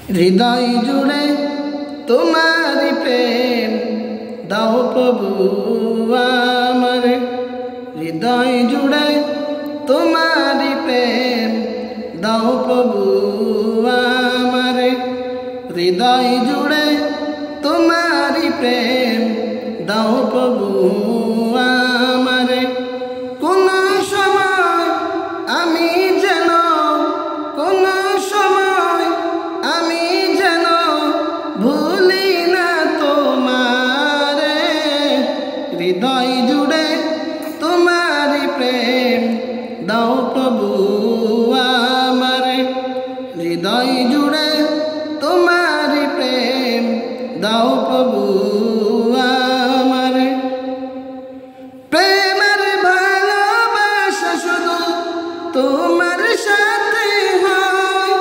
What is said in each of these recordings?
হৃদয় জুড়ে তোমারি প্রেম দাও প্রভু আমার। হৃদয় জুড়ে তোমারি প্রেম দাও প্রভু আমার। হৃদয় জুড়ে তোমারি প্রেম দাও প্রভু আমার। কোন সময় আমি যেন কোন সময় আমি যেন ভুলি না তোমারে। হৃদয় জুড়ে তোমারি প্রেম দাও প্রভু আমার। হৃদয় জুড়ে তোমারি প্রেম দাও প্রভু আমার। প্রেমের ভালোবাসা শুধু তোমার সাথে হয়,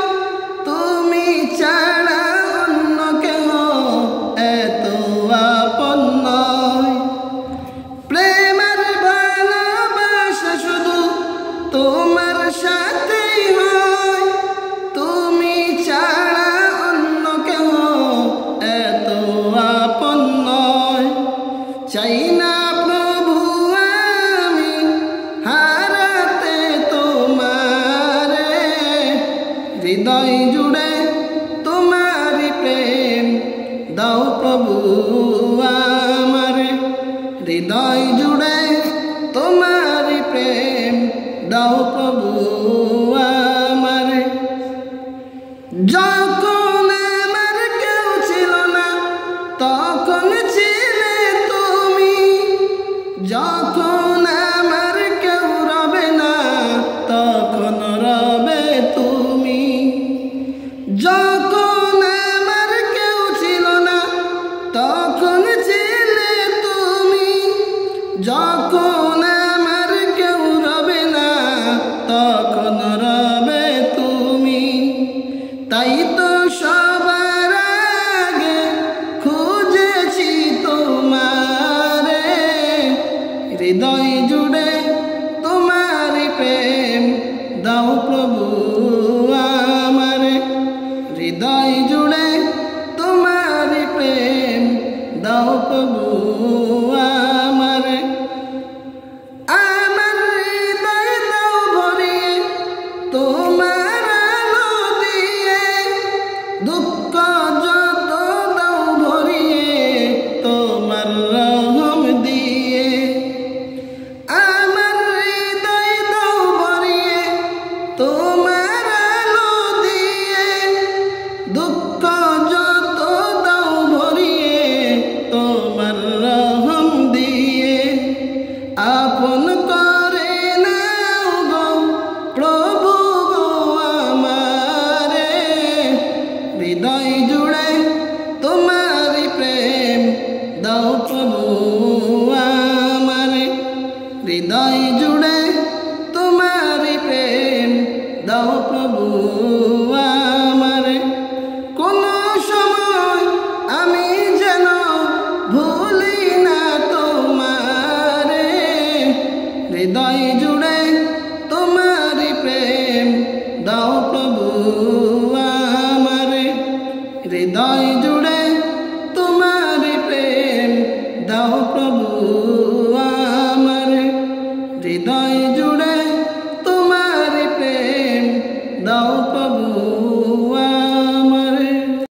তুমি ছাড়া অন্য কেউ এত আপন নয়। প্রেমের ভালোবাসা শুধু তোমার সাথে হয়, তুমি ছাড়া অন্য কেউ এত আপন নয়। চাই না প্রভু আমি হারাতে তোমারে। হৃদয় জুড়ে তোমারি প্রেম দাও প্রভু আমার। হৃদয় জুড়ে তোমারি প্রেম দাও প্রভু আমার। যখন আমার কেউ ছিল না তখন ছিলে তুমি, যখন আমার কেউ রবে না তখন রবে তুমি। যখন আমার কেউ ছিল না তখন ছিলে তুমি, যখন আমার কেউ রবে না তখন রবে তুমি। তাই তো সবার আগে খুঁজেছি তোমারে। হৃদয় জুড়ে তোমারি প্রেম দাও প্রভু আমার। হৃদয় জুড়ে তোমারি প্রেম দাও প্রভু আমার। আমার হৃদয় দাও ভরিয়ে তোমার আলো দিয়ে, দুঃখ যত দাও ভরিয়ে তোমার রহম দিয়ে। আমার হৃদয় দাও ভরিয়ে তোমার আলো দিয়ে, দুঃখ যত দাও ভরিয়ে তোমার রহম দিয়ে। আপন করে নাও গো প্রভু গো আমারে। হৃদয় জুড়ে তোমারি প্রেম দাও প্রভু আমার। হৃদয় জুড়ে তোমারি প্রেম দাও প্রভু আমার। কোন সময় আমি যেন ভুলি না তোমারে। হৃদয় জুড়ে তোমারি প্রেম দাও প্রভু আমার। হৃদয়